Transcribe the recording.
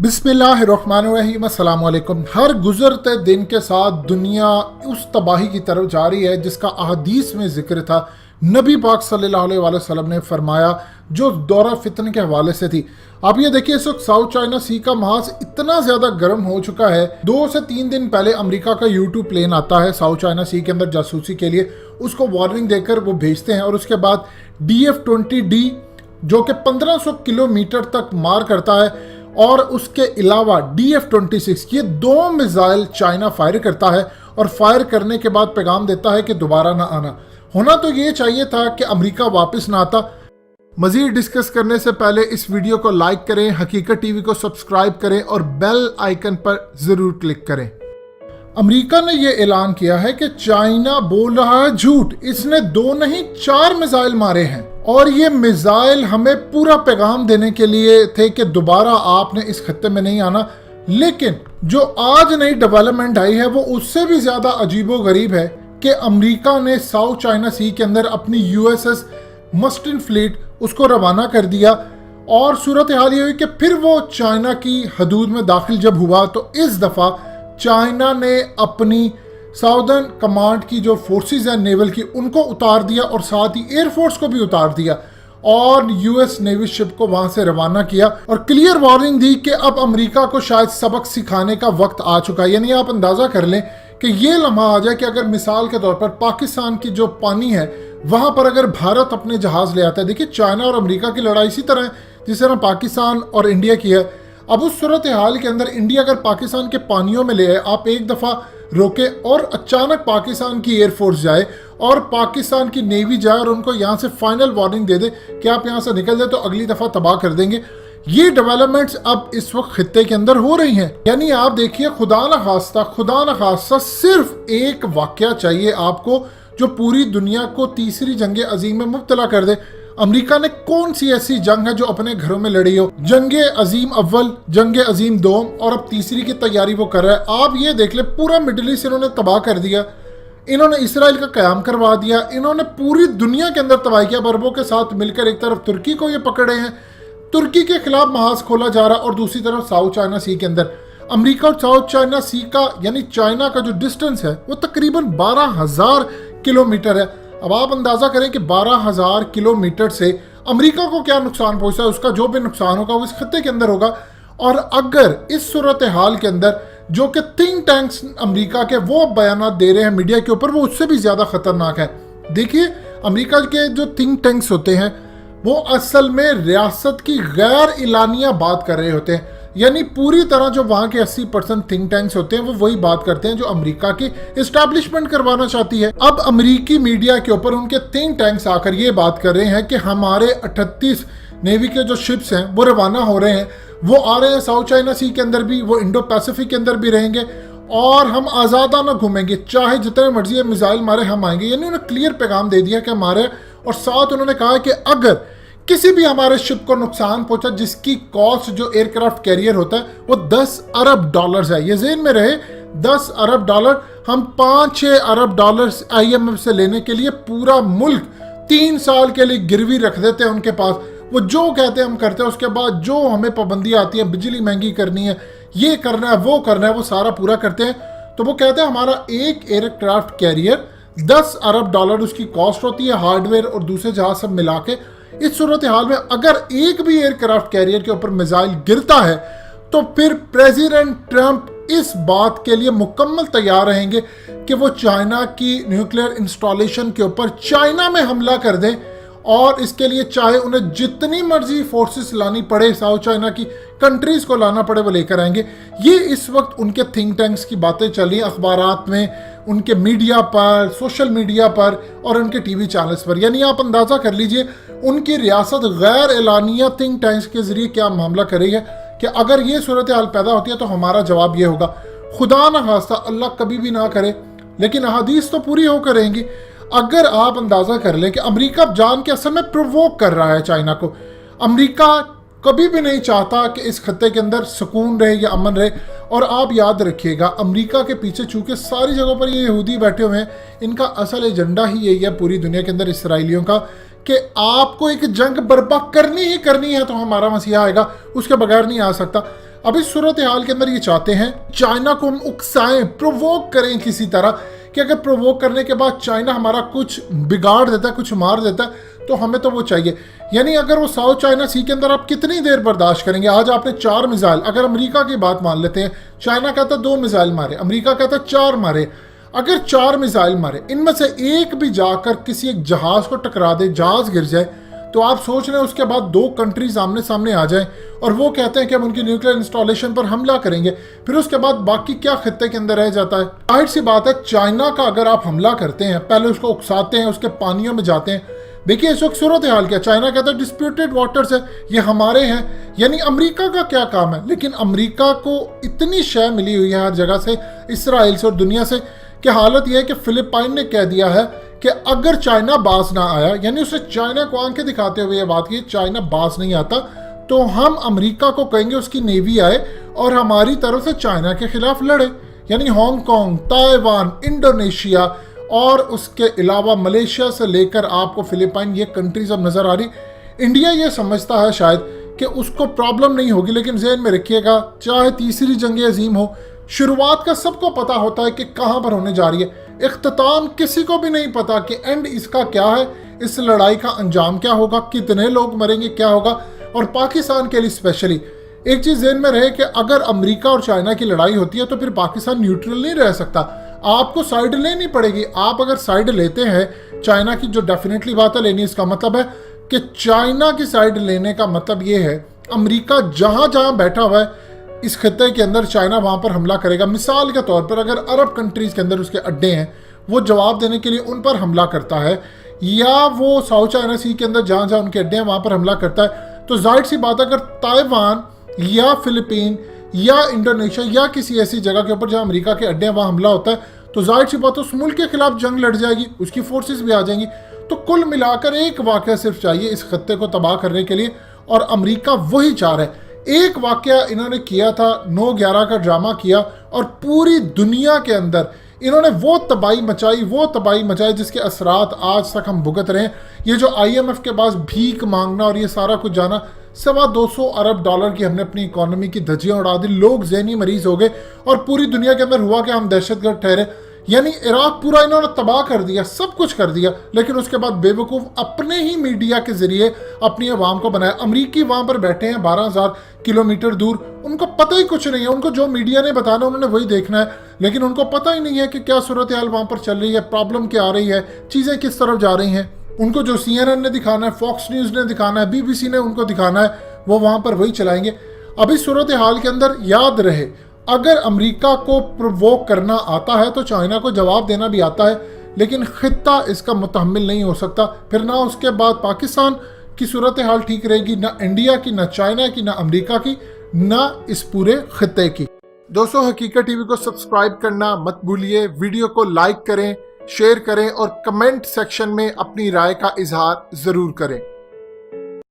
बिस्मिल्लाहिर्रहमानिर्रहीम, अस्सलाम वालेकुम। हर गुजरते दिन के साथ दुनिया उस तबाही की तरफ जा रही है जिसका अहदीस में जिक्र था। नबी पाक सल्लल्लाहु अलैहि वसल्लम ने फरमाया, जो दौरा फितन के हवाले से थी। आप ये देखिए, इस वक्त साउथ चाइना सी का महाज इतना ज़्यादा गर्म हो चुका है। 2 से 3 दिन पहले अमेरिका का U-2 प्लेन आता है साउथ चाइना सी के अंदर जासूसी के लिए, उसको वार्निंग देकर वो भेजते हैं और उसके बाद DF-20D जो कि 1500 किलोमीटर तक मार करता है और उसके अलावा DF-26 ये 2 मिसाइल चाइना फायर करता है और फायर करने के बाद पैगाम देता है कि दोबारा ना आना। होना तो ये चाहिए था कि अमेरिका वापस ना आता। मजीद डिस्कस करने से पहले इस वीडियो को लाइक करें, हकीकत टीवी को सब्सक्राइब करें और बेल आइकन पर जरूर क्लिक करें। अमेरिका ने यह ऐलान किया है कि चाइना बोल रहा है झूठ, इसने 2 नहीं 4 मिसाइल मारे हैं और ये मिसाइल हमें पूरा पैगाम देने के लिए थे कि दोबारा आपने इस खत्ते में नहीं आना। लेकिन जो आज नई डेवलपमेंट आई है वो उससे भी ज्यादा अजीबो गरीब है कि अमेरिका ने साउथ चाइना सी के अंदर अपनी USS मस्टिन फ्लीट उसको रवाना कर दिया और सूरत हाल ये हुई कि फिर वो चाइना की हदूद में दाखिल जब हुआ तो इस दफा चाइना ने अपनी साउदर्न कमांड की जो फोर्सेस हैं नेवल की, उनको उतार दिया और साथ ही एयरफोर्स को भी उतार दिया और US नेवी शिप को वहां से रवाना किया और क्लियर वार्निंग दी कि अब अमेरिका को शायद सबक सिखाने का वक्त आ चुका है। यानी आप अंदाजा कर लें कि ये लम्हा आ जाए कि अगर मिसाल के तौर पर पाकिस्तान की जो पानी है वहां पर अगर भारत अपने जहाज ले आता है, देखिए चाइना और अमेरिका की लड़ाई इसी तरह है जिस तरह पाकिस्तान और इंडिया की है। अब उस सूरत हाल के अंदर इंडिया अगर पाकिस्तान के पानियों में ले आए, आप एक दफ़ा रोके और अचानक पाकिस्तान की एयरफोर्स जाए और पाकिस्तान की नेवी जाए और उनको यहाँ से फाइनल वार्निंग दे दे कि आप यहाँ से निकल जाए तो अगली दफ़ा तबाह कर देंगे। ये डेवलपमेंट्स अब इस वक्त खित्ते के अंदर हो रही हैं। यानी आप देखिए, खुदा न खास्ता सिर्फ एक वाकया चाहिए आपको जो पूरी दुनिया को तीसरी जंग अजीम में मुब्तला कर दे। अमेरिका ने कौन सी ऐसी जंग है जो अपने घरों में लड़ी हो? जंग अजीम अव्वल, जंग अजीम दोम और अब तीसरी की तैयारी वो कर रहा है। आप ये देख ले, पूरा मिडिल ईस्ट इन्होंने तबाह कर दिया, इन्होंने इसराइल का कयाम करवा दिया, इन्होंने पूरी दुनिया के अंदर तबाह किया। अरबों के साथ मिलकर एक तरफ तुर्की को ये पकड़े हैं, तुर्की के खिलाफ महाज खोला जा रहा और दूसरी तरफ साउथ चाइना सी के अंदर अमेरिका और साउथ चाइना सी का यानी चाइना का जो डिस्टेंस है वो तकरीबन 12,000 किलोमीटर है। अब आप अंदाजा करें कि 12,000 किलोमीटर से अमेरिका को क्या नुकसान पहुंचता है, उसका जो भी नुकसान होगा वो इस खत्ते के अंदर होगा। और अगर इस सूरत हाल के अंदर जो कि थिंक टैंक्स अमेरिका के वो बयान दे रहे हैं मीडिया के ऊपर, वो उससे भी ज्यादा खतरनाक है। देखिए, अमेरिका के जो थिंक टैंक्स होते हैं वो असल में रियासत की गैर इलानिया बात कर रहे होते हैं। यानी पूरी तरह जो वहाँ के 80% थिंक टैंक्स होते हैं वो वही बात करते हैं जो अमेरिका की एस्टैब्लिशमेंट करवाना चाहती है। अब अमेरिकी मीडिया के ऊपर उनके थिंक टैंक्स आकर ये बात कर रहे हैं कि हमारे 38 नेवी के जो शिप्स हैं वो रवाना हो रहे हैं, वो आ रहे हैं साउथ चाइना सी के अंदर भी, वो इंडो पैसिफिक के अंदर भी रहेंगे और हम आज़ादाना घूमेंगे, चाहे जितने मर्जी मिसाइल मारे हम आएंगे। यानी उन्होंने क्लियर पैगाम दे दिया कि हमारे, और साथ उन्होंने कहा कि अगर किसी भी हमारे शिप को नुकसान पहुंचा जिसकी कॉस्ट जो एयरक्राफ्ट कैरियर होता है वो $10 अरब है, ये ज़हन में रहे, $10 अरब, हम $5-6 अरब IMF से लेने के लिए पूरा मुल्क 3 साल के लिए गिरवी रख देते हैं उनके पास। वो जो कहते हैं हम करते हैं, उसके बाद जो हमें पाबंदी आती है, बिजली महंगी करनी है, ये करना है, वो करना है, वो सारा पूरा करते हैं। तो वो कहते हैं हमारा एक एयरक्राफ्ट कैरियर $10 अरब उसकी कॉस्ट होती है, हार्डवेयर और दूसरे जहाज सब मिला के। इस सूरत हाल में अगर एक भी एयरक्राफ्ट कैरियर के ऊपर मिसाइल गिरता है तो फिर प्रेसिडेंट ट्रंप इस बात के लिए मुकम्मल तैयार रहेंगे कि वो चाइना की न्यूक्लियर इंस्टॉलेशन के ऊपर चाइना में हमला कर दें और इसके लिए चाहे उन्हें जितनी मर्जी फोर्सेस लानी पड़े, साउथ चाइना की कंट्रीज को लाना पड़े, वो लेकर आएंगे। ये इस वक्त उनके थिंक टैंक्स की बातें चल रही हैं अखबारात में, उनके मीडिया पर, सोशल मीडिया पर और उनके टीवी चैनल्स पर। यानी आप अंदाजा कर लीजिए उनकी रियासत गैर एलानिया थिंक टैंक्स के जरिए क्या मामला कर रही है कि अगर ये सूरत हाल पैदा होती है तो हमारा जवाब ये होगा। खुदा न खास्ता, अल्लाह कभी भी ना करे, लेकिन अहादीस तो पूरी होकर रहेंगी। अगर आप अंदाजा कर लें कि अमेरिका जान के असल में प्रोवोक कर रहा है चाइना को, अमेरिका कभी भी नहीं चाहता कि इस खत्ते के अंदर सुकून रहे या अमन रहे। और आप याद रखिएगा, अमेरिका के पीछे चूंकि सारी जगहों पर ये यहूदी बैठे हुए हैं, इनका असल एजेंडा ही यही है पूरी दुनिया के अंदर इसराइलियों का कि आपको एक जंग बर्पा करनी ही करनी है तो हमारा मसीहा आएगा, उसके बगैर नहीं आ सकता। अब इस सूरत हाल के अंदर ये चाहते हैं चाइना को हम उकसाएं, प्रोवोक करें किसी तरह कि अगर प्रोवोक करने के बाद चाइना हमारा कुछ बिगाड़ देता है, कुछ मार देता है, तो हमें तो वो चाहिए। यानी अगर वो साउथ चाइना सी के अंदर आप कितनी देर बर्दाश्त करेंगे। आज आपने 4 मिसाइल, अगर अमेरिका की बात मान लेते हैं, चाइना कहता 2 मिसाइल मारे, अमेरिका कहता 4 मारे। अगर 4 मिसाइल मारे, इनमें से एक भी जाकर किसी एक जहाज को टकरा दे, जहाज गिर जाए, तो आप सोच रहे हैं उसके बाद 2 कंट्रीज आमने सामने आ जाएं और वो कहते हैं कि हम उनकी न्यूक्लियर इंस्टॉलेशन पर हमला करेंगे, फिर उसके बाद बाकी क्या खित्ते के अंदर रह जाता है। जाहिर सी बात है, चाइना का अगर आप हमला करते हैं, पहले उसको उकसाते हैं, उसके पानियों में जाते हैं। देखिए इस वक्त सूरत हाल क्या, चाइना कहता है डिस्प्यूटेड वाटर्स है, ये हमारे हैं। यानी अमेरिका का क्या काम है। लेकिन अमेरिका को इतनी शय मिली हुई है हर जगह से, इसराइल से और दुनिया से, कि हालत यह है कि फिलिपाइन ने कह दिया है कि अगर चाइना बाज ना आया, यानी उसने चाइना को आंखें दिखाते हुए ये बात की चाइना बाज नहीं आता, तो हम अमेरिका को कहेंगे उसकी नेवी आए और हमारी तरफ से चाइना के खिलाफ लड़े। यानी हांगकांग, ताइवान, इंडोनेशिया और उसके अलावा मलेशिया से लेकर आपको फिलिपाइन, ये कंट्रीज अब नजर आ रही। इंडिया ये समझता है शायद कि उसको प्रॉब्लम नहीं होगी, लेकिन ज़हन में रखिएगा, चाहे तीसरी जंग अजीम हो, शुरुआत का सबको पता होता है कि कहां पर होने जा रही है। इख्तिताम किसी को भी नहीं पता कि एंड इसका क्या है, इस लड़ाई का अंजाम क्या होगा, कितने लोग मरेंगे, क्या होगा। और पाकिस्तान के लिए स्पेशली एक चीज ज़हन में रहे कि अगर अमेरिका और चाइना की लड़ाई होती है तो फिर पाकिस्तान न्यूट्रल नहीं रह सकता, आपको साइड लेनी पड़ेगी। आप अगर साइड लेते हैं चाइना की, जो डेफिनेटली बात है लेनी, इसका मतलब है कि चाइना की साइड लेने का मतलब ये है अमेरिका जहां जहां बैठा हुआ है इस खत्ते के अंदर, चाइना वहां पर हमला करेगा। मिसाल के तौर पर अगर अरब कंट्रीज के अंदर उसके अड्डे हैं, वो जवाब देने के लिए उन पर हमला करता है, या वो साउथ चाइना सी के अंदर जहां जहां उनके अड्डे हैं वहां पर हमला करता है, तो जाहिर सी बात है अगर ताइवान या फिलीपीन या इंडोनेशिया या किसी ऐसी जगह के ऊपर जहां अमेरिका के अड्डे हैं वहां हमला होता है, तो जाहिर सी बात है उस मुल्क के खिलाफ जंग लड़ जाएगी, उसकी फोर्सेस भी आ जाएंगी। तो कुल मिलाकर एक वाक़या सिर्फ चाहिए इस खत्ते को तबाह करने के लिए, और अमेरिका वही चाह रहा है। एक वाकया इन्होंने किया था, 9/11 का ड्रामा किया, और पूरी दुनिया के अंदर इन्होंने वो तबाही मचाई जिसके असरात आज तक हम भुगत रहे हैं। ये जो IMF के पास भीख मांगना और ये सारा कुछ जाना, $250 अरब की हमने अपनी इकोनॉमी की धज्जियां उड़ा दी, लोग ज़हनी मरीज हो गए, और पूरी दुनिया के अंदर हुआ कि हम दहशतगर्द ठहरे। यानी इराक पूरा इन्होंने तबाह कर दिया, सब कुछ कर दिया, लेकिन उसके बाद बेवकूफ़ अपने ही मीडिया के जरिए अपनी आवाम को बनाया। अमरीकी वहां पर बैठे हैं 12,000 किलोमीटर दूर, उनको पता ही कुछ नहीं है, उनको जो मीडिया ने बताना उन्होंने वही देखना है, लेकिन उनको पता ही नहीं है कि क्या सूरत हाल वहां पर चल रही है, प्रॉब्लम क्या आ रही है, चीज़ें किस तरफ जा रही हैं। उनको जो CNN ने दिखाना है, फॉक्स न्यूज़ ने दिखाना है, BBC ने उनको दिखाना है, वो वहां पर वही चलाएंगे। अभी सूरत हाल के अंदर याद रहे, अगर अमेरिका को प्रोवोक करना आता है तो चाइना को जवाब देना भी आता है, लेकिन खित्ता इसका मुतहम्मिल नहीं हो सकता। फिर ना उसके बाद पाकिस्तान की सूरत हाल ठीक रहेगी, ना इंडिया की, ना चाइना की, ना अमेरिका की, ना इस पूरे खित्ते की। दोस्तों, हकीकत टीवी को सब्सक्राइब करना मत भूलिए, वीडियो को लाइक करें, शेयर करें और कमेंट सेक्शन में अपनी राय का इजहार ज़रूर करें।